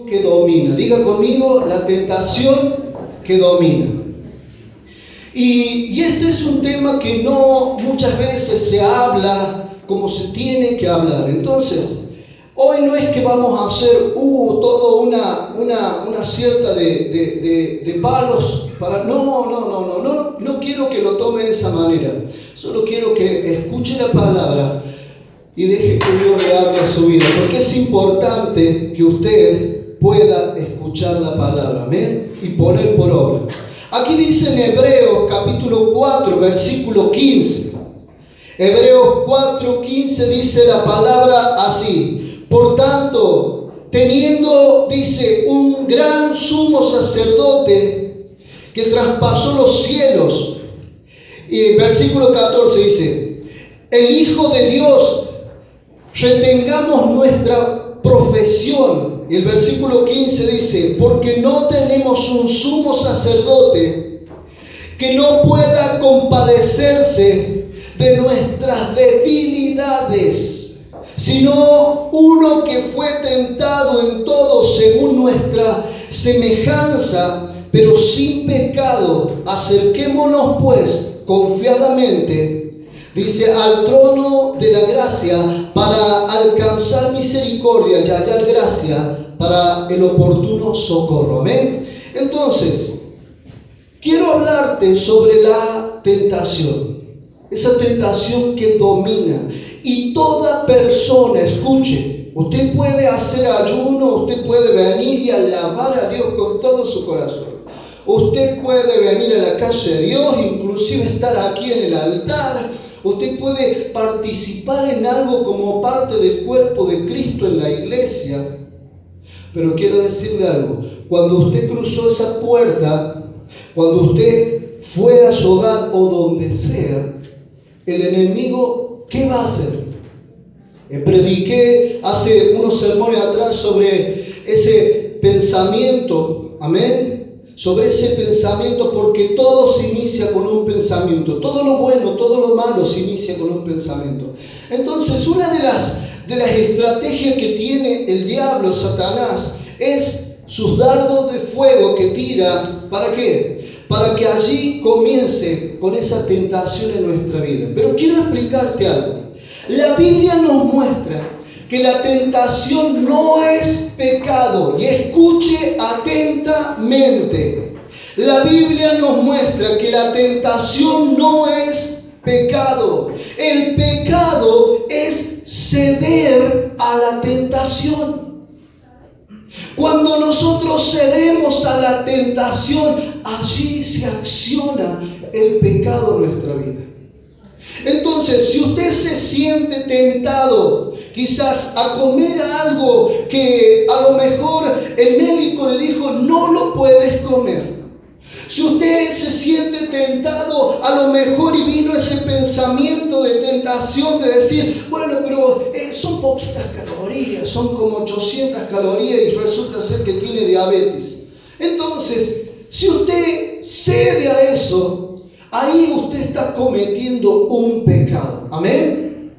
Que domina. Diga conmigo, la tentación que domina. Y este es un tema que no muchas veces se habla como se tiene que hablar. Entonces, hoy no es que vamos a hacer todo una cierta de palos para... No quiero que lo tome de esa manera. Solo quiero que escuche la palabra y deje que Dios le hable a su vida, porque es importante que usted pueda escuchar la palabra, amén, y poner por obra. Aquí dice en Hebreos capítulo 4, versículo 15. Hebreos 4:15 dice la palabra así: por tanto, teniendo, dice, un gran sumo sacerdote que traspasó los cielos. Y versículo 14 dice: el Hijo de Dios, retengamos nuestra profesión. Y el versículo 15 dice: porque no tenemos un sumo sacerdote que no pueda compadecerse de nuestras debilidades, sino uno que fue tentado en todo según nuestra semejanza, pero sin pecado. Acerquémonos pues confiadamente, dice, al trono de la gracia para alcanzar misericordia y hallar gracia para el oportuno socorro. Amén. Entonces, quiero hablarte sobre la tentación. Esa tentación que domina. Y toda persona, escuche, usted puede hacer ayuno, usted puede venir y alabar a Dios con todo su corazón. Usted puede venir a la casa de Dios, inclusive estar aquí en el altar. Usted puede participar en algo como parte del cuerpo de Cristo en la iglesia. Pero quiero decirle algo: cuando usted cruzó esa puerta, cuando usted fue a su hogar o donde sea, el enemigo, ¿qué va a hacer? Prediqué hace unos sermones atrás sobre ese pensamiento, amén. Sobre ese pensamiento, porque todo se inicia con un pensamiento. Todo lo bueno, todo lo malo se inicia con un pensamiento. Entonces, una de las estrategias que tiene el diablo, Satanás, es sus dardos de fuego que tira. ¿Para qué? Para que allí comience con esa tentación en nuestra vida. Pero quiero explicarte algo. La Biblia nos muestra que la tentación no es pecado. Y escuche atentamente. La Biblia nos muestra que la tentación no es pecado. El pecado es ceder a la tentación. Cuando nosotros cedemos a la tentación, allí se acciona el pecado en nuestra vida. Entonces, si usted se siente tentado quizás a comer algo que a lo mejor el médico le dijo no lo puedes comer. Si usted se siente tentado, a lo mejor y vino ese pensamiento de tentación de decir, bueno, pero son poquitas calorías, son como 800 calorías y resulta ser que tiene diabetes. Entonces, si usted cede a eso, ahí usted está cometiendo un pecado. Amén.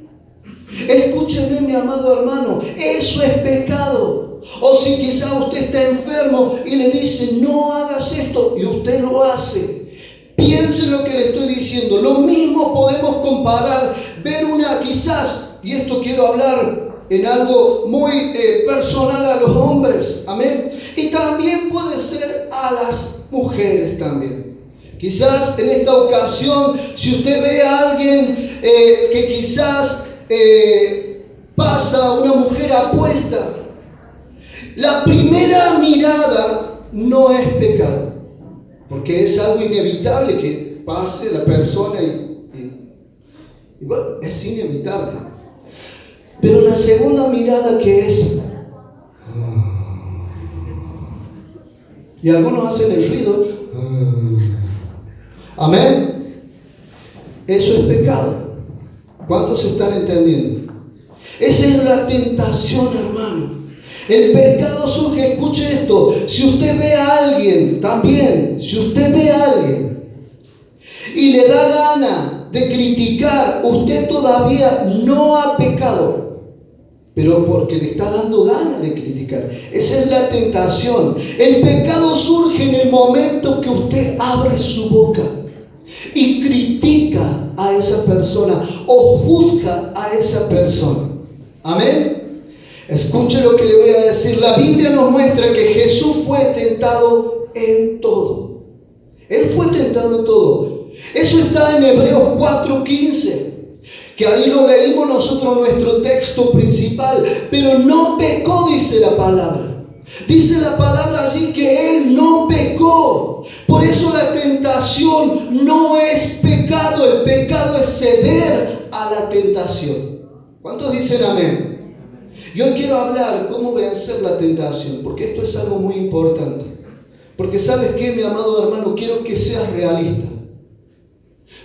Escúcheme, mi amado hermano, eso es pecado. O si quizá usted está enfermo y le dice no hagas esto y usted lo hace, piense lo que le estoy diciendo. Lo mismo podemos comparar, ver quizás, y esto quiero hablar en algo muy personal a los hombres, amén, y también puede ser a las mujeres también. Quizás en esta ocasión, si usted ve a alguien que quizás pasa una mujer apuesta, la primera mirada no es pecado, porque es algo inevitable que pase la persona y bueno, es inevitable. Pero la segunda mirada que es, y algunos hacen el ruido, amén, eso es pecado. ¿Cuántos están entendiendo? Esa es la tentación, hermano. El pecado surge, escuche esto, si usted ve a alguien, también, si usted ve a alguien y le da gana de criticar, usted todavía no ha pecado. pero porque le está dando ganas de criticar. Esa es la tentación. El pecado surge en el momento que usted abre su boca y critica a esa persona o juzga a esa persona. Amén. Escuche lo que le voy a decir. La Biblia nos muestra que Jesús fue tentado en todo. Él fue tentado en todo. Eso está en Hebreos 4:15. Que ahí lo leímos nosotros, nuestro texto principal, pero no pecó, dice la palabra. Dice la palabra allí que Él no pecó. Por eso la tentación no es pecado, el pecado es ceder a la tentación. ¿Cuántos dicen amén? Yo quiero hablar cómo vencer la tentación, porque esto es algo muy importante. Porque ¿sabes qué, mi amado hermano? Quiero que seas realista.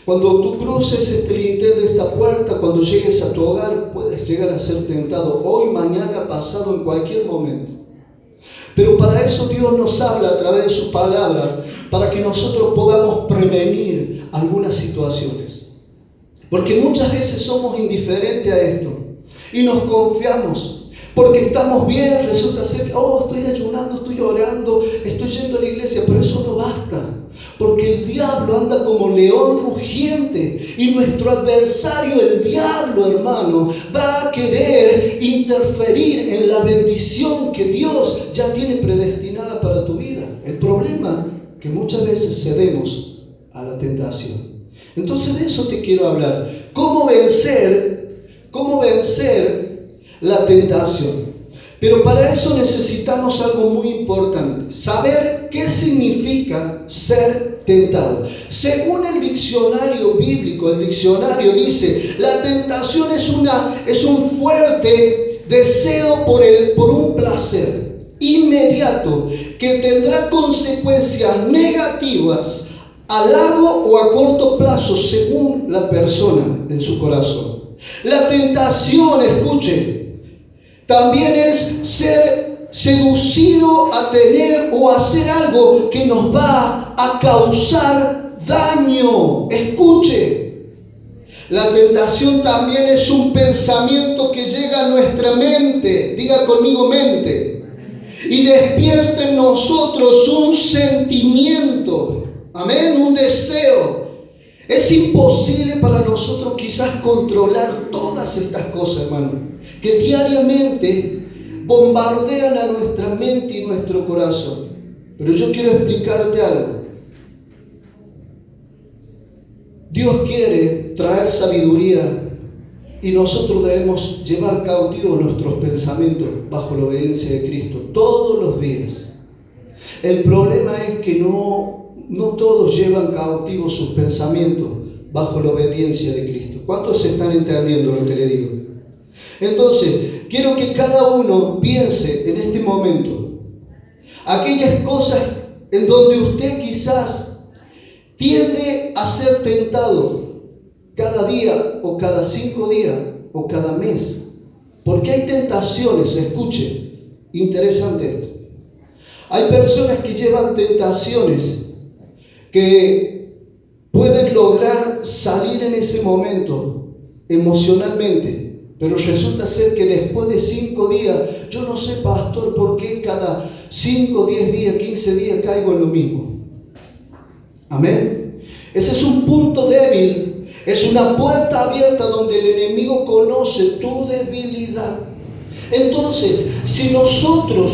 Cuando tú cruces este lintel de esta puerta, cuando llegues a tu hogar, puedes llegar a ser tentado hoy, mañana, pasado, en cualquier momento. Pero para eso Dios nos habla a través de su palabra, para que nosotros podamos prevenir algunas situaciones. Porque muchas veces somos indiferentes a esto y nos confiamos. Porque estamos bien, resulta ser, estoy ayunando, estoy orando, estoy yendo a la iglesia, pero eso no basta. Porque el diablo anda como león rugiente y nuestro adversario, el diablo, hermano, va a querer interferir en la bendición que Dios ya tiene predestinada para tu vida. El problema es que muchas veces cedemos a la tentación. Entonces de eso te quiero hablar. ¿Cómo vencer la tentación? Pero para eso necesitamos algo muy importante, saber qué significa ser tentado. Según el diccionario bíblico, el diccionario dice, la tentación es un fuerte deseo por un placer inmediato que tendrá consecuencias negativas a largo o a corto plazo según la persona en su corazón. La tentación, escuche, también es ser seducido a tener o hacer algo que nos va a causar daño. Escuche, la tentación también es un pensamiento que llega a nuestra mente. Diga conmigo, mente. Y despierta en nosotros un sentimiento. Amén, un deseo. Es imposible para nosotros quizás controlar todas estas cosas, hermano, que diariamente bombardean a nuestra mente y nuestro corazón. Pero yo quiero explicarte algo. Dios quiere traer sabiduría y nosotros debemos llevar cautivos nuestros pensamientos bajo la obediencia de Cristo todos los días. El problema es que no todos llevan cautivos sus pensamientos bajo la obediencia de Cristo. ¿Cuántos están entendiendo lo que le digo? Entonces, quiero que cada uno piense en este momento aquellas cosas en donde usted quizás tiende a ser tentado cada día o cada 5 días o cada mes. Porque hay tentaciones, escuche, interesante esto. Hay personas que llevan tentaciones que pueden lograr salir en ese momento emocionalmente, pero resulta ser que después de 5 días, yo no sé, pastor, por qué cada 5, 10 días, 15 días caigo en lo mismo. Amén. Ese es un punto débil, es una puerta abierta donde el enemigo conoce tu debilidad. Entonces, si nosotros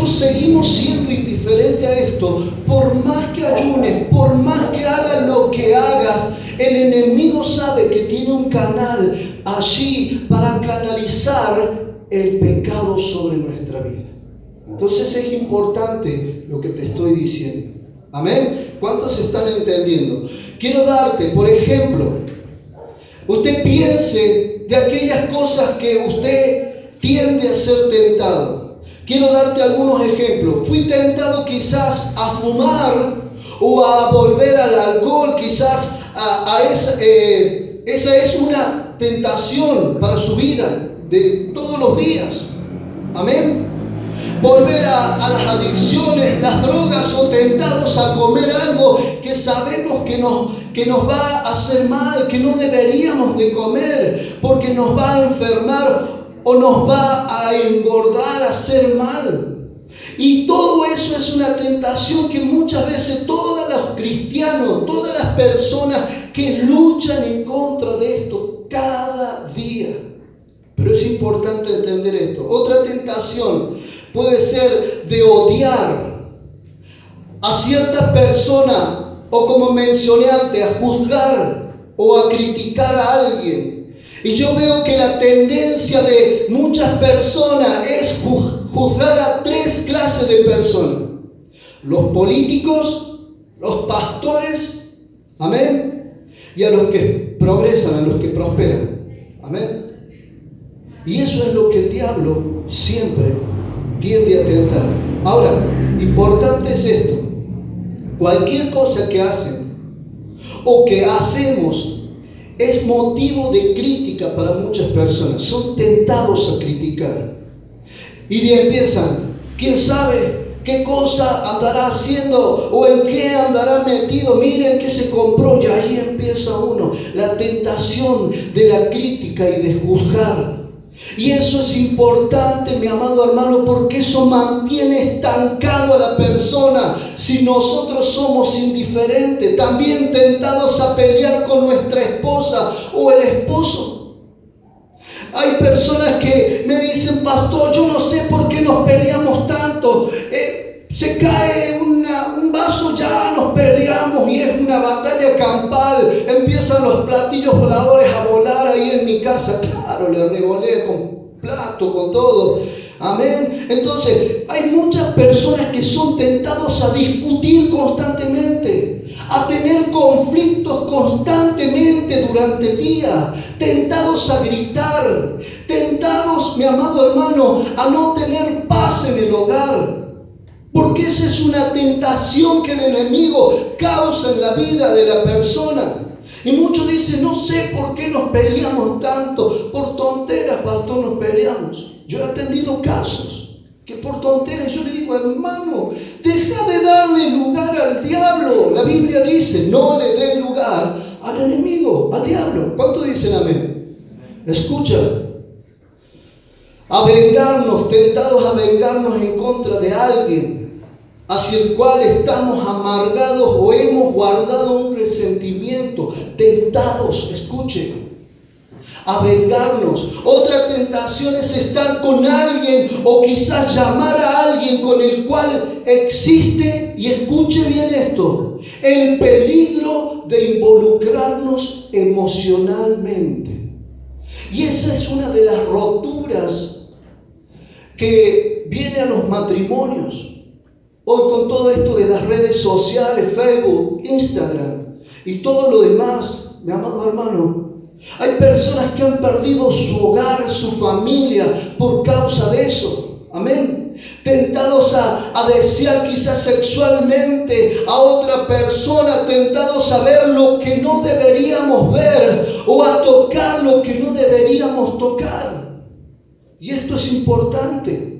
seguimos siendo indiferentes a esto, por más que ayunes, por más que hagas lo que hagas, el enemigo sabe que tiene un canal allí para canalizar el pecado sobre nuestra vida. Entonces es importante lo que te estoy diciendo. Amén. ¿Cuántos están entendiendo? Quiero darte, por ejemplo, usted piense de aquellas cosas que usted tiende a ser tentado. Quiero darte algunos ejemplos. Fui tentado quizás a fumar o a volver al alcohol, quizás esa es una tentación para su vida de todos los días. Amén. volver a las adicciones, las drogas, o tentados a comer algo que sabemos que nos va a hacer mal, que no deberíamos de comer, porque nos va a enfermar o nos va a engordar, a hacer mal. Y todo eso es una tentación que muchas veces todos los cristianos, todas las personas que luchan en contra de esto cada día. Pero es importante entender esto. Otra tentación puede ser de odiar a cierta persona, o como mencioné antes, a juzgar o a criticar a alguien. Y yo veo que la tendencia de muchas personas es juzgar a tres clases de personas: los políticos, los pastores, amén, y a los que progresan, a los que prosperan, amén. Y eso es lo que el diablo siempre tiende a tentar. Ahora, importante es esto: cualquier cosa que hacen o que hacemos es motivo de crítica para muchas personas. Son tentados a criticar. Y empiezan, ¿quién sabe qué cosa andará haciendo o en qué andará metido? Miren qué se compró. Y ahí empieza uno, la tentación de la crítica y de juzgar. Y eso es importante, mi amado hermano, porque eso mantiene estancado a la persona. Si nosotros somos indiferentes, también tentados a pelear con nuestra esposa o el esposo. Hay personas que me dicen: pastor, yo no sé por qué nos peleamos tanto. Se cae un vaso, ya nos peleamos y es una batalla campal. Empiezan los platillos voladores a volar ahí en mi casa. Claro, le revolé con plato, con todo. Amén. Entonces, hay muchas personas que son tentados a discutir constantemente, a tener conflictos constantemente durante el día, tentados a gritar, tentados, mi amado hermano, a no tener paz en el hogar. Porque esa es una tentación que el enemigo causa en la vida de la persona. Y muchos dicen: no sé por qué nos peleamos tanto. Por tonteras, pastor, nos peleamos. Yo he atendido casos que por tonteras, yo le digo: hermano, deja de darle lugar al diablo. La Biblia dice: no le dé lugar al enemigo, al diablo. ¿Cuántos dicen amén? Escucha. A vengarnos, tentados a vengarnos en contra de alguien hacia el cual estamos amargados o hemos guardado un resentimiento. Tentados, escuchen, a vengarnos. Otra tentación es estar con alguien o quizás llamar a alguien con el cual existe, y escuche bien esto, el peligro de involucrarnos emocionalmente. Y esa es una de las roturas que viene a los matrimonios. Hoy, con todo esto de las redes sociales, Facebook, Instagram y todo lo demás, mi amado hermano, hay personas que han perdido su hogar, su familia por causa de eso. Amén. Tentados a desear quizás sexualmente a otra persona, tentados a ver lo que no deberíamos ver o a tocar lo que no deberíamos tocar. Y esto es importante,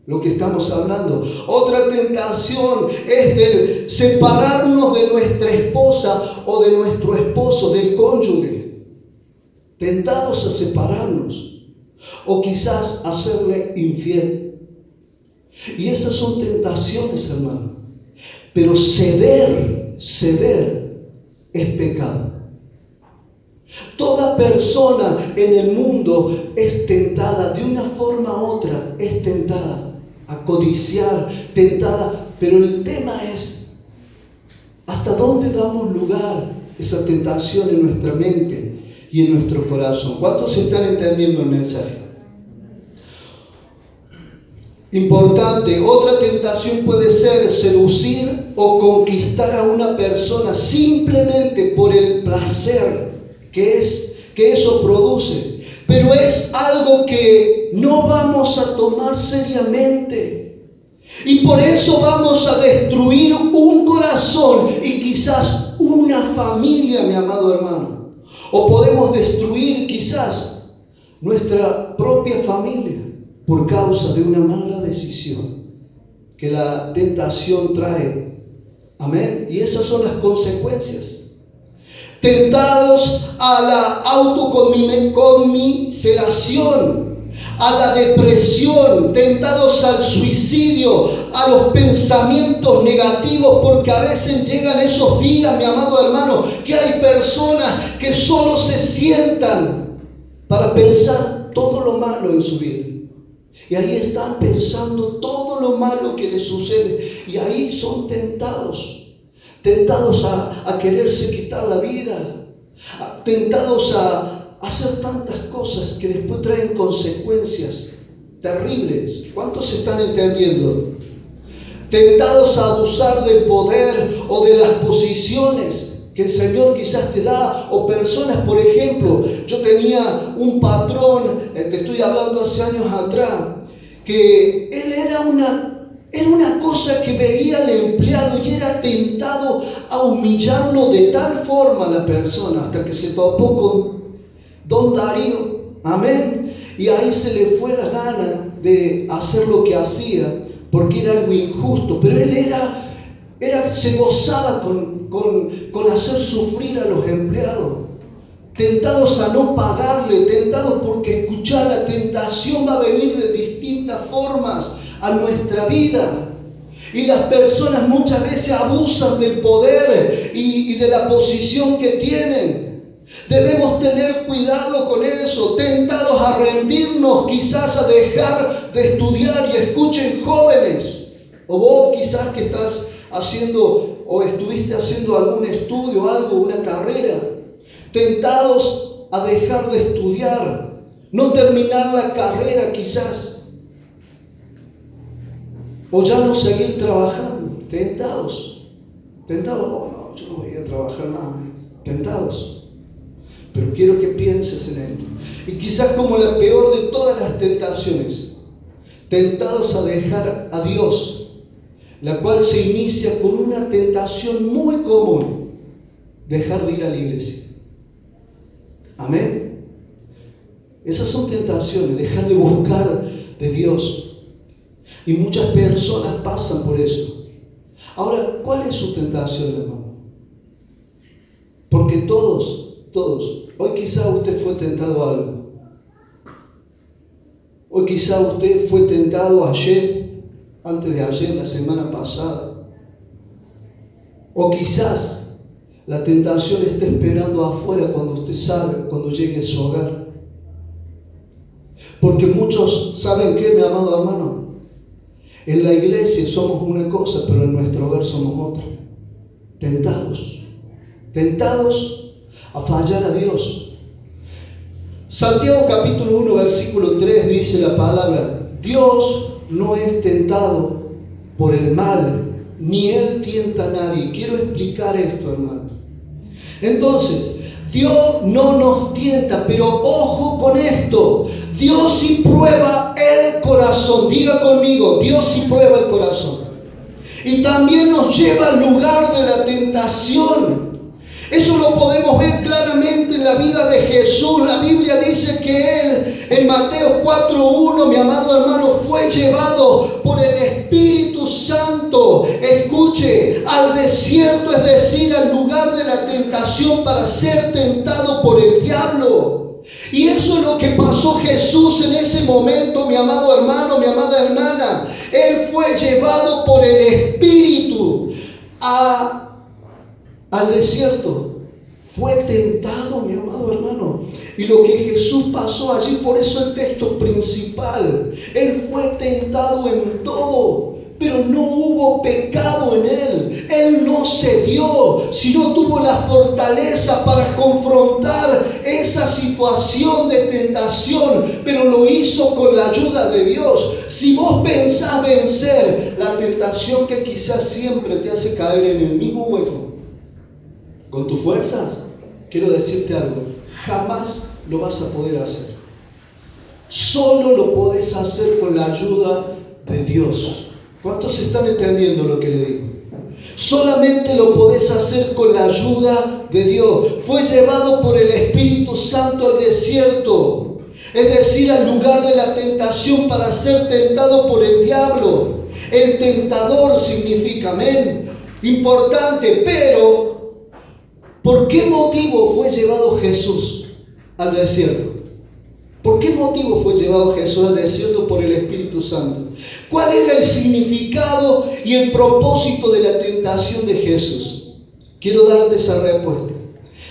lo que estamos hablando. Otra tentación es de separarnos de nuestra esposa o de nuestro esposo, del cónyuge. Tentados a separarnos o quizás a serle infiel. Y esas son tentaciones, hermano. Pero ceder es pecado. Toda persona en el mundo es tentada, de una forma u otra, es tentada a codiciar, tentada. Pero el tema es, ¿hasta dónde damos lugar a esa tentación en nuestra mente y en nuestro corazón? ¿Cuántos están entendiendo el mensaje? Importante, otra tentación puede ser seducir o conquistar a una persona simplemente por el placer que eso produce. Pero es algo que no vamos a tomar seriamente. Y por eso vamos a destruir un corazón y quizás una familia, mi amado hermano. O podemos destruir quizás nuestra propia familia por causa de una mala decisión. que la tentación trae. Amén. Y esas son las consecuencias. Tentados a la autoconmiseración, a la depresión, tentados al suicidio, a los pensamientos negativos, porque a veces llegan esos días, mi amado hermano, que hay personas que solo se sientan para pensar todo lo malo en su vida. Y ahí están pensando todo lo malo que les sucede. Y ahí son tentados a quererse quitar la vida, tentados a hacer tantas cosas que después traen consecuencias terribles. ¿Cuántos se están entendiendo? Tentados a abusar del poder o de las posiciones que el Señor quizás te da, o personas, por ejemplo, yo tenía un patrón, te estoy hablando hace años atrás, que él era una cosa que veía al empleado y era tentado a humillarlo de tal forma a la persona, hasta que se topó con Don Darío, amén, y ahí se le fue la gana de hacer lo que hacía, porque era algo injusto, pero él se gozaba con hacer sufrir a los empleados, tentados a no pagarle, tentados porque escuchar la tentación va a venir de distintas formas a nuestra vida. Y las personas muchas veces abusan del poder y de la posición que tienen. Debemos tener cuidado con eso, tentados a rendirnos, quizás a dejar de estudiar. Y escuchen, jóvenes, o vos quizás que estás haciendo o estuviste haciendo algún estudio, algo, una carrera, tentados a dejar de estudiar, no terminar la carrera quizás, o ya no seguir trabajando, tentados, oh no, yo no voy a trabajar más, tentados. Pero quiero que pienses en esto. Y quizás como la peor de todas las tentaciones, tentados a dejar a Dios, la cual se inicia con una tentación muy común: dejar de ir a la iglesia. Amén. Esas son tentaciones, dejar de buscar de Dios. Y muchas personas pasan por eso. Ahora, ¿cuál es su tentación, hermano? Porque todos, hoy quizá usted fue tentado a algo. Hoy quizá usted fue tentado ayer, antes de ayer, la semana pasada. O quizás la tentación está esperando afuera cuando usted salga, cuando llegue a su hogar. Porque muchos, ¿saben qué, mi amado hermano? En la iglesia somos una cosa, pero en nuestro hogar somos otra. Tentados a fallar a Dios. Santiago capítulo 1, versículo 3 dice la palabra: Dios no es tentado por el mal, ni Él tienta a nadie. Quiero explicar esto, hermano. Entonces, Dios no nos tienta, pero ojo con esto: Dios sí prueba el corazón. Diga conmigo, Dios sí prueba el corazón. Y también nos lleva al lugar de la tentación. Eso lo podemos ver claramente en la vida de Jesús. La Biblia dice que Él, en Mateo 4:1, mi amado hermano, fue llevado por el Espíritu Santo, escuche, al desierto, es decir, al lugar de la tentación, para ser tentado por el diablo. Y eso es lo que pasó Jesús en ese momento, mi amado hermano, mi amada hermana. Él fue llevado por el Espíritu al desierto. Fue tentado, mi amado hermano. Y lo que Jesús pasó allí, por eso el texto principal: Él fue tentado en todo, pero no hubo pecado en Él. Él no cedió, sino tuvo la fortaleza para confrontar esa situación de tentación, pero lo hizo con la ayuda de Dios. Si vos pensás vencer la tentación que quizás siempre te hace caer en el mismo hueco con tus fuerzas, quiero decirte algo: jamás lo vas a poder hacer. Solo lo podés hacer con la ayuda de Dios. ¿Cuántos están entendiendo lo que le digo? Solamente lo podés hacer con la ayuda de Dios. Fue llevado por el Espíritu Santo al desierto, es decir, al lugar de la tentación, para ser tentado por el diablo. El tentador significa, amén, importante, pero ¿por qué motivo fue llevado Jesús al desierto? ¿Por qué motivo fue llevado Jesús al desierto por el Espíritu Santo? ¿Cuál era el significado y el propósito de la tentación de Jesús? Quiero darte esa respuesta.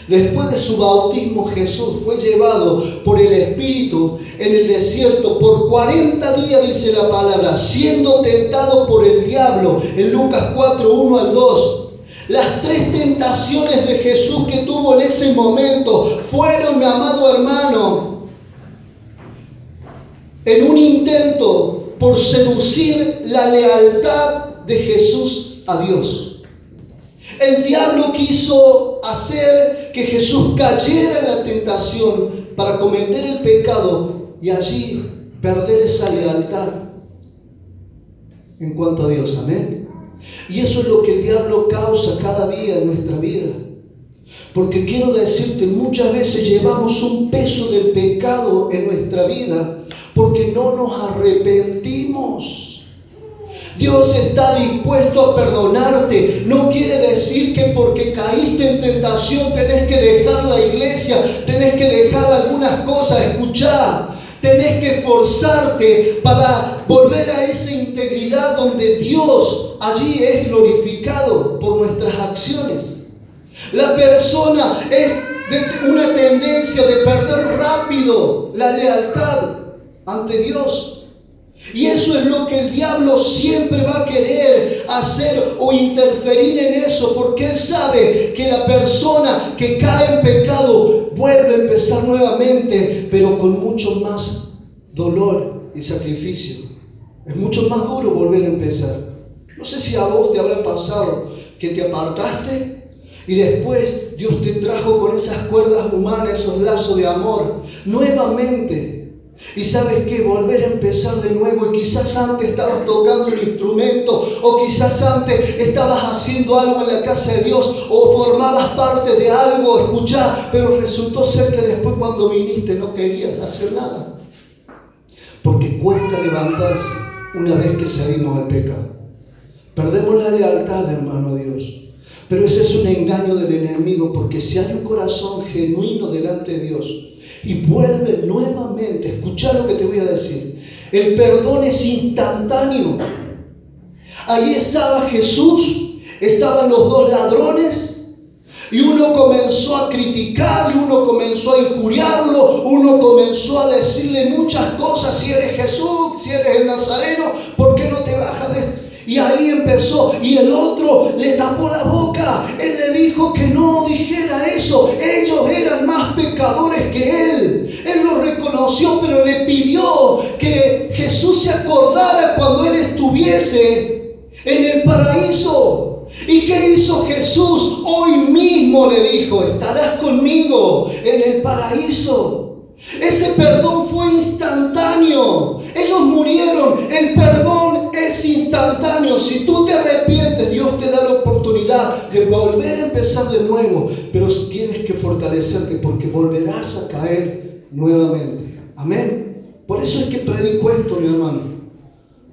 Después de su bautismo, Jesús fue llevado por el Espíritu en el desierto por 40 días, dice la palabra, siendo tentado por el diablo, en Lucas 4, 1 al 2. Las 3 tentaciones de Jesús que tuvo en ese momento fueron, mi amado hermano, en un intento por seducir la lealtad de Jesús a Dios. El diablo quiso hacer que Jesús cayera en la tentación para cometer el pecado y allí perder esa lealtad en cuanto a Dios. Amén. Y eso es lo que el diablo causa cada día en nuestra vida. Porque quiero decirte, muchas veces llevamos un peso del pecado en nuestra vida porque no nos arrepentimos. Dios está dispuesto a perdonarte. No quiere decir que porque caíste en tentación tenés que dejar la iglesia, tenés que dejar algunas cosas. Escuchá, tenés que esforzarte para volver a esa integridad donde Dios allí es glorificado por nuestras acciones. La persona es de una tendencia de perder rápido la lealtad ante Dios. Y eso es lo que el diablo siempre va a querer hacer o interferir en eso, porque él sabe que la persona que cae en pecado vuelve a empezar nuevamente, pero con mucho más dolor y sacrificio. Es mucho más duro volver a empezar. No sé si a vos te habrá pasado que te apartaste y después Dios te trajo con esas cuerdas humanas, esos lazos de amor, nuevamente. Y sabes qué, volver a empezar de nuevo. Y quizás antes estabas tocando un instrumento, o quizás antes estabas haciendo algo en la casa de Dios, o formabas parte de algo, escuchá, pero resultó ser que después cuando viniste no querías hacer nada. Porque cuesta levantarse una vez que salimos del pecado. Perdemos la lealtad, hermano, a Dios. Pero ese es un engaño del enemigo, porque si hay un corazón genuino delante de Dios y vuelve nuevamente, escucha lo que te voy a decir, el perdón es instantáneo. Ahí estaba Jesús, estaban los 2 ladrones, y uno comenzó a criticarle, uno comenzó a injuriarlo, uno comenzó a decirle muchas cosas: si eres Jesús, si eres el Nazareno, ¿por qué no te bajas de esto? Y ahí empezó, y el otro le tapó la boca. Él le dijo que no dijera eso. Ellos eran más pecadores que él. Él lo reconoció, pero le pidió que Jesús se acordara cuando él estuviese en el paraíso. ¿Y qué hizo Jesús? Hoy mismo le dijo: estarás conmigo en el paraíso. Ese perdón fue instantáneo. Ellos murieron. El perdón es instantáneo. Si tú te arrepientes, Dios te da la oportunidad de volver a empezar de nuevo. Pero tienes que fortalecerte, porque volverás a caer nuevamente. Amén. Por eso es que predico esto, mi hermano.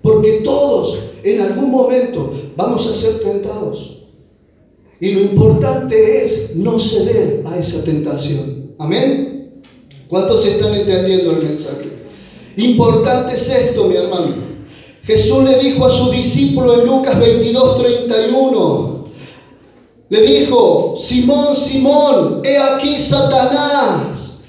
Porque todos en algún momento vamos a ser tentados. Y lo importante es no ceder a esa tentación. Amén. ¿Cuántos están entendiendo el mensaje? Importante es esto, mi hermano. Jesús le dijo a su discípulo en Lucas 22:31, le dijo: Simón, Simón, he aquí Satanás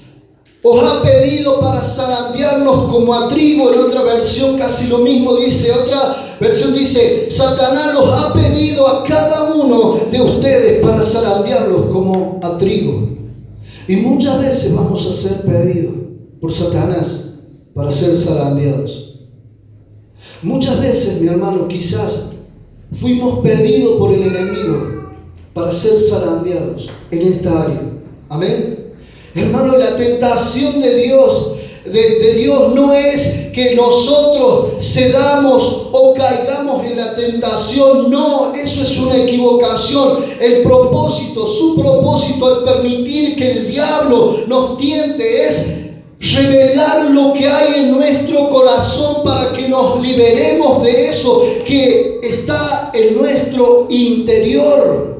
os ha pedido para zarandearnos como a trigo. En otra versión casi lo mismo dice. Otra versión dice: Satanás los ha pedido a cada uno de ustedes para zarandearlos como a trigo. Y muchas veces vamos a ser pedidos por Satanás para ser zarandeados. Muchas veces, mi hermano, quizás fuimos pedidos por el enemigo para ser zarandeados en esta área. Amén. Hermano, la tentación de Dios no es que nosotros cedamos o caigamos en la tentación. No, eso es una equivocación. Su propósito al permitir que el diablo nos tiente es revelar lo que hay en nuestro corazón para que nos liberemos de eso que está en nuestro interior.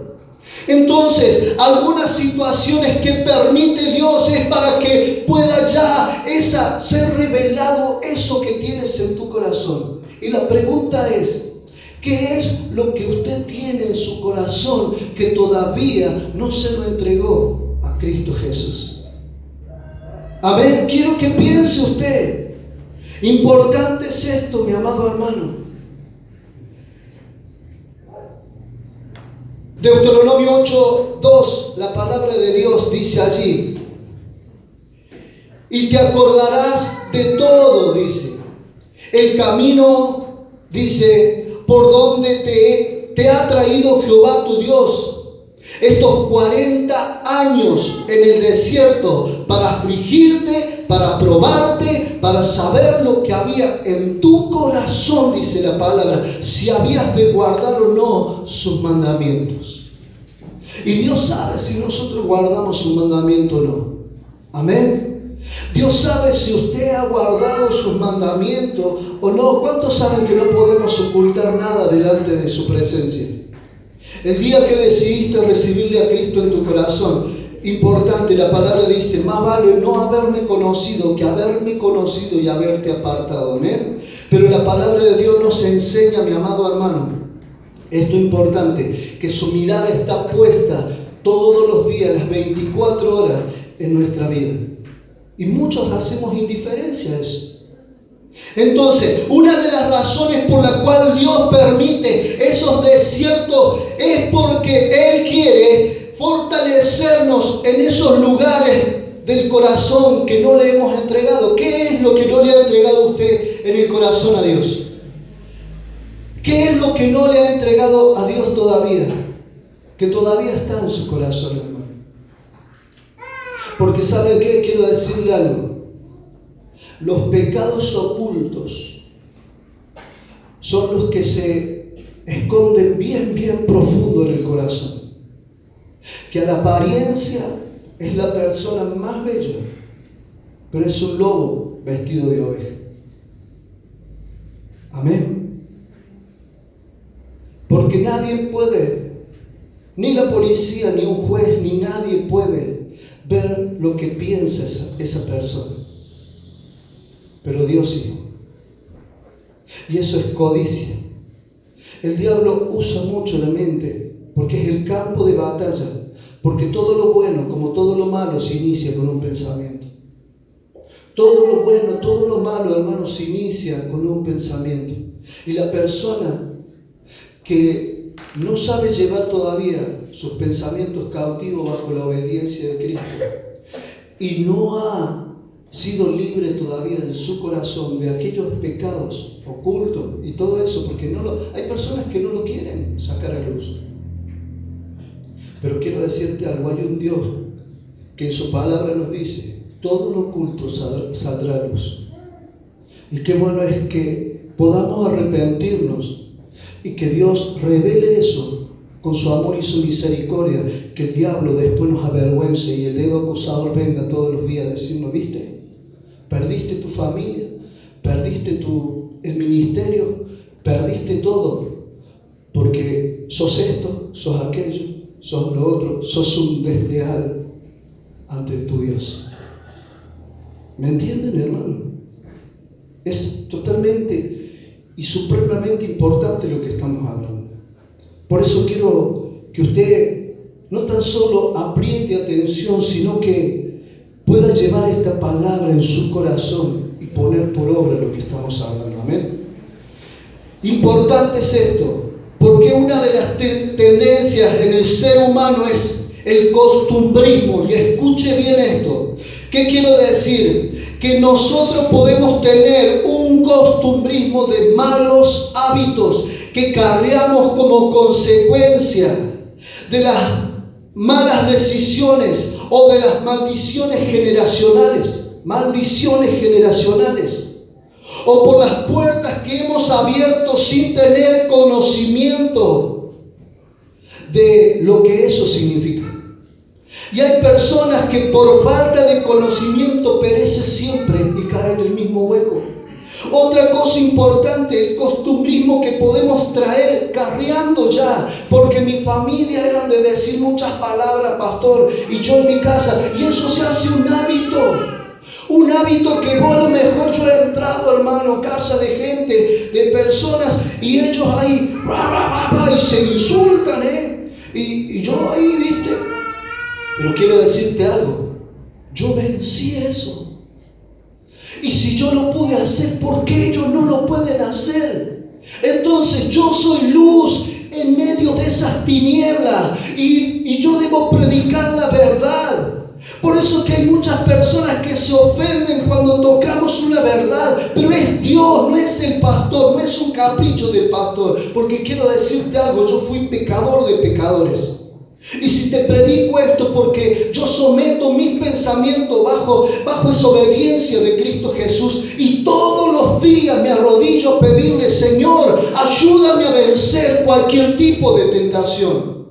Entonces, algunas situaciones que permite Dios es para que pueda ya ser revelado eso que tienes en tu corazón. Y la pregunta es, ¿qué es lo que usted tiene en su corazón que todavía no se lo entregó a Cristo Jesús? A ver, quiero que piense usted. Importante es esto, mi amado hermano. Deuteronomio 8:2, la palabra de Dios dice allí: y te acordarás de todo, dice, el camino, dice, por donde te ha traído Jehová tu Dios estos 40 años en el desierto, para afligirte, para probarte, para saber lo que había en tu corazón, dice la palabra, si habías de guardar o no sus mandamientos. Y Dios sabe si nosotros guardamos su mandamiento o no. Amén. Dios sabe si usted ha guardado sus mandamientos o no. ¿Cuántos saben que no podemos ocultar nada delante de su presencia? El día que decidiste recibirle a Cristo en tu corazón, importante, la palabra dice, más vale no haberme conocido que haberme conocido y haberte apartado. Amén. Pero la palabra de Dios nos enseña, mi amado hermano, esto es importante, que su mirada está puesta todos los días, las 24 horas en nuestra vida. Y muchos hacemos indiferencia a eso. Entonces, una de las razones por la cual Dios permite esos desiertos es porque Él quiere fortalecernos en esos lugares del corazón que no le hemos entregado. ¿Qué es lo que no le ha entregado usted en el corazón a Dios? ¿Qué es lo que no le ha entregado a Dios todavía? Que todavía está en su corazón, hermano. Porque ¿saben qué? Quiero decirle algo. Los pecados ocultos son los que se esconden bien profundo en el corazón. Que a la apariencia es la persona más bella, pero es un lobo vestido de oveja. Amén. Porque nadie puede, ni la policía, ni un juez, ni nadie puede ver lo que piensa esa persona. Pero Dios sí. Y eso es codicia. El diablo usa mucho la mente porque es el campo de batalla. Porque todo lo bueno como todo lo malo se inicia con un pensamiento. Todo lo bueno, todo lo malo, hermanos, se inicia con un pensamiento. Y la persona que no sabe llevar todavía sus pensamientos cautivos bajo la obediencia de Cristo y no ha sido libre todavía de su corazón de aquellos pecados ocultos y todo eso, porque hay personas que no lo quieren sacar a luz. Pero quiero decirte algo, hay un Dios que en su palabra nos dice, todo lo oculto saldrá a luz. Y qué bueno es que podamos arrepentirnos y que Dios revele eso con su amor y su misericordia, que el diablo después nos avergüence y el dedo acusador venga todos los días a decirnos, ¿viste? Perdiste tu familia, perdiste el ministerio, perdiste todo, porque sos esto, sos aquello, sos lo otro, sos un desleal ante tu Dios. ¿Me entienden, hermano? Es totalmente y supremamente importante lo que estamos hablando. Por eso quiero que usted no tan solo apriete atención, sino que pueda llevar esta palabra en su corazón y poner por obra lo que estamos hablando. Amén. Importante es esto, porque una de las tendencias en el ser humano es el costumbrismo. Y escuche bien esto. ¿Qué quiero decir? Que nosotros podemos tener un costumbrismo de malos hábitos que cargamos como consecuencia de las malas decisiones o de las maldiciones generacionales, o por las puertas que hemos abierto sin tener conocimiento de lo que eso significa. Y hay personas que por falta de conocimiento perecen siempre y caen en el mismo hueco. Otra cosa importante, el costumbrismo que podemos traer carreando ya, porque mi familia eran de decir muchas palabras, pastor, y yo en mi casa, y eso se hace un hábito que vos a lo mejor yo he entrado, hermano, casa de gente, de personas, y ellos ahí, y se insultan, y yo ahí, viste, pero quiero decirte algo, yo vencí eso. Y si yo lo pude hacer, ¿por qué ellos no lo pueden hacer? Entonces yo soy luz en medio de esas tinieblas y yo debo predicar la verdad. Por eso que hay muchas personas que se ofenden cuando tocamos una verdad, pero es Dios, no es el pastor, no es un capricho del pastor. Porque quiero decirte algo, yo fui pecador de pecadores. Y si te predico esto porque yo someto mis pensamientos bajo esa obediencia de Cristo Jesús, y todos los días me arrodillo a pedirle, Señor, ayúdame a vencer cualquier tipo de tentación.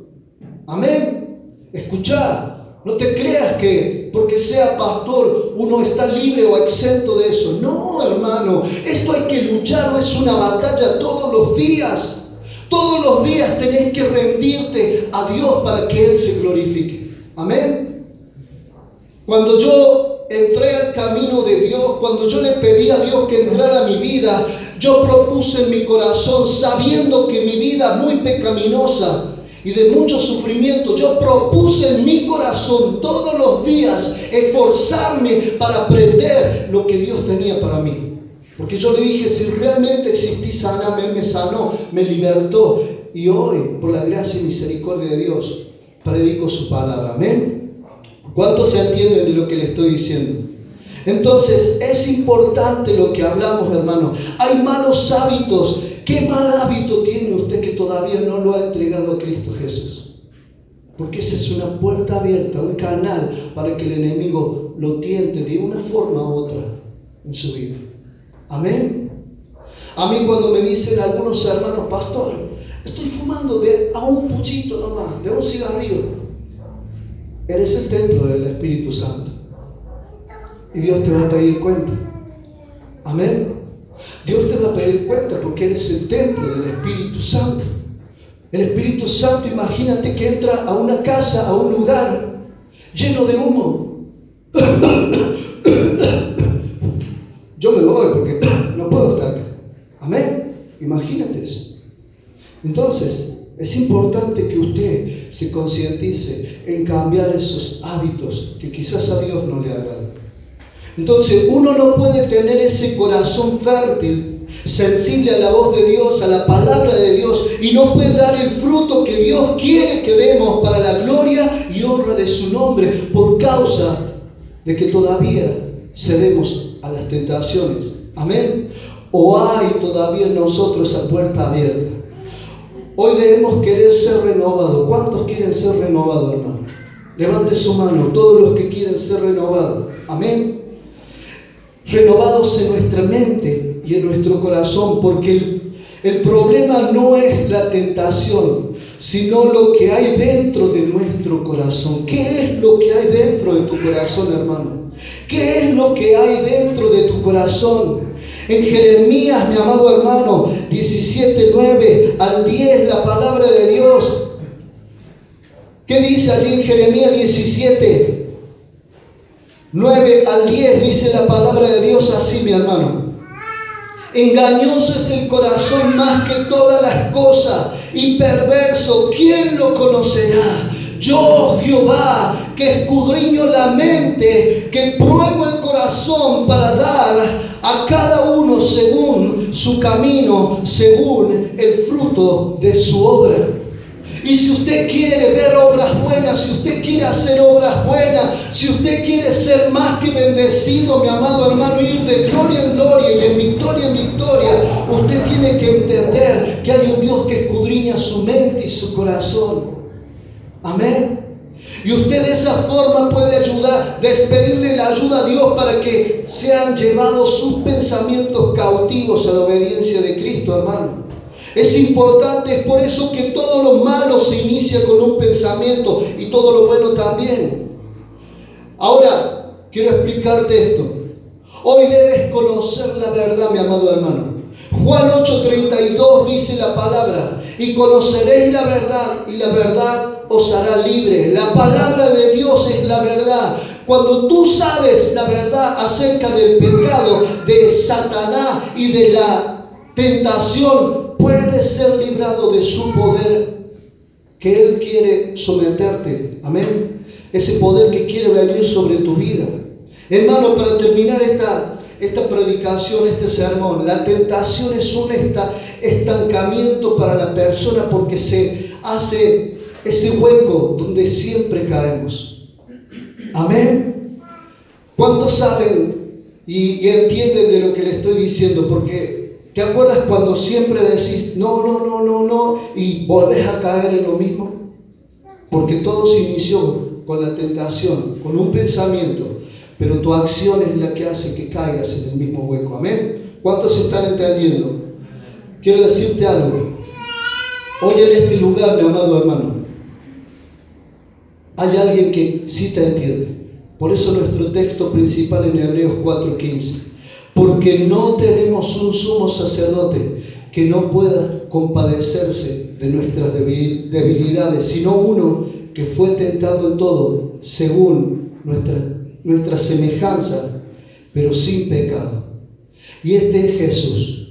Amén. Escuchá, no te creas que porque sea pastor uno está libre o exento de eso. No, hermano, esto hay que luchar, no es una batalla todos los días. Todos los días tenés que rendirte a Dios para que Él se glorifique. Amén. Cuando yo entré al camino de Dios, cuando yo le pedí a Dios que entrara a mi vida, yo propuse en mi corazón, sabiendo que mi vida muy pecaminosa y de mucho sufrimiento, yo propuse en mi corazón todos los días esforzarme para aprender lo que Dios tenía para mí. Porque yo le dije, si realmente existí, saname, Él me sanó, me libertó. Y hoy, por la gracia y misericordia de Dios, predico su palabra. Amén. ¿Cuántos se entienden de lo que le estoy diciendo? Entonces, es importante lo que hablamos, hermano. Hay malos hábitos. ¿Qué mal hábito tiene usted que todavía no lo ha entregado a Cristo Jesús? Porque esa es una puerta abierta, un canal para que el enemigo lo tiente de una forma u otra en su vida. Amén. A mí cuando me dicen algunos hermanos, pastor, estoy fumando a un puchito nomás, de un cigarrillo. Eres el templo del Espíritu Santo. Y Dios te va a pedir cuenta. Amén. Dios te va a pedir cuenta porque eres el templo del Espíritu Santo. El Espíritu Santo, imagínate que entra a una casa, a un lugar lleno de humo. Yo me voy porque no puedo estar acá. Amén. Imagínate eso. Entonces, es importante que usted se concientice en cambiar esos hábitos que quizás a Dios no le agradan. Entonces, uno no puede tener ese corazón fértil, sensible a la voz de Dios, a la palabra de Dios, y no puede dar el fruto que Dios quiere que demos para la gloria y honra de su nombre, por causa de que todavía cedemos a las tentaciones. Amén. O hay todavía en nosotros esa puerta abierta. Hoy debemos querer ser renovados. ¿Cuántos quieren ser renovados, hermano? Levante su mano, todos los que quieren ser renovados. Amén. Renovados en nuestra mente y en nuestro corazón, porque el problema no es la tentación, sino lo que hay dentro de nuestro corazón. ¿Qué es lo que hay dentro de tu corazón, hermano? ¿Qué es lo que hay dentro de tu corazón? En Jeremías, mi amado hermano, 17:9 al 10, la palabra de Dios. ¿Qué dice allí en Jeremías 17:9 al 10? Dice la palabra de Dios así, mi hermano. Engañoso es el corazón más que todas las cosas y perverso, ¿quién lo conocerá? Yo, Jehová, que escudriño la mente, que pruebo el corazón para dar a cada uno según su camino, según el fruto de su obra. Y si usted quiere ver obras buenas, si usted quiere hacer obras buenas, si usted quiere ser más que bendecido, mi amado hermano, ir de gloria en gloria y en victoria, usted tiene que entender que hay un Dios que escudriña su mente y su corazón. Amén. Y usted de esa forma puede ayudar, despedirle la ayuda a Dios para que sean llevados sus pensamientos cautivos a la obediencia de Cristo, hermano. Es importante, es por eso que todo lo malo se inicia con un pensamiento y todo lo bueno también. Ahora, quiero explicarte esto. Hoy debes conocer la verdad, mi amado hermano. Juan 8:32 dice la palabra: y conoceréis la verdad, y la verdad os hará libre. La palabra de Dios es la verdad. Cuando tú sabes la verdad acerca del pecado, de Satanás y de la tentación, puedes ser librado de su poder que Él quiere someterte. Amén. Ese poder que quiere venir sobre tu vida. Hermano, para terminar esta predicación, este sermón, la tentación es un estancamiento para la persona, porque se hace ese hueco donde siempre caemos. Amén. ¿Cuántos saben y entienden de lo que le estoy diciendo? Porque ¿te acuerdas cuando siempre decís no y volvés a caer en lo mismo? Porque todo se inició con la tentación, con un pensamiento, pero tu acción es la que hace que caigas en el mismo hueco. Amén. ¿Cuántos están entendiendo? Quiero decirte algo. Hoy en este lugar, mi amado hermano, hay alguien que sí te entiende. Por eso nuestro texto principal en Hebreos 4:15. Porque no tenemos un sumo sacerdote que no pueda compadecerse de nuestras debilidades, sino uno que fue tentado en todo, según nuestra semejanza, pero sin pecado. Y este es Jesús.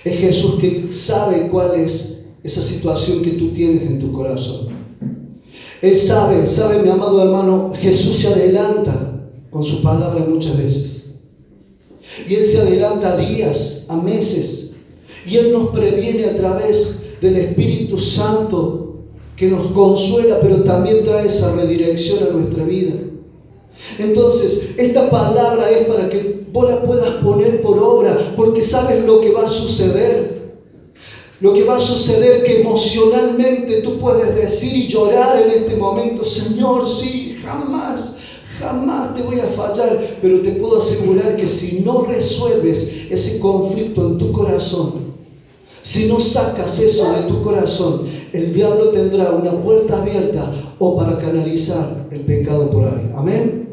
Es Jesús que sabe cuál es esa situación que tú tienes en tu corazón. Él sabe, mi amado hermano. Jesús se adelanta con su palabra muchas veces. Y Él se adelanta a días, a meses. Y Él nos previene a través del Espíritu Santo, que nos consuela, pero también trae esa redirección a nuestra vida. Entonces, esta palabra es para que vos la puedas poner por obra, porque sabes lo que va a suceder. Lo que va a suceder, que emocionalmente tú puedes decir y llorar en este momento: Señor, sí, jamás te voy a fallar. Pero te puedo asegurar que si no resuelves ese conflicto en tu corazón, si no sacas eso de tu corazón, el diablo tendrá una puerta abierta o para canalizar el pecado por ahí. Amén.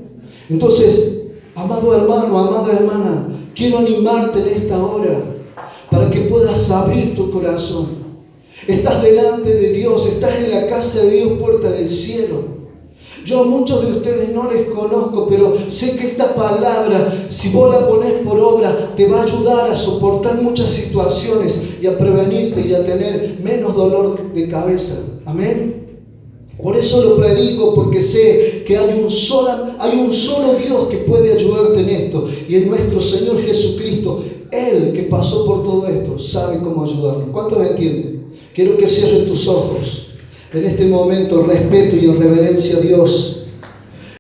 Entonces, amado hermano, amada hermana, quiero animarte en esta hora para que puedas abrir tu corazón. Estás delante de Dios, estás en la casa de Dios, puerta del cielo. Yo a muchos de ustedes no les conozco, pero sé que esta palabra, si vos la pones por obra, te va a ayudar a soportar muchas situaciones y a prevenirte y a tener menos dolor de cabeza. Amén. Por eso lo predico, porque sé que hay un solo Dios que puede ayudarte en esto, y es nuestro Señor Jesucristo. Él, que pasó por todo esto, sabe cómo ayudarnos. ¿Cuántos entienden? Quiero que cierres tus ojos. En este momento, respeto y en reverencia a Dios.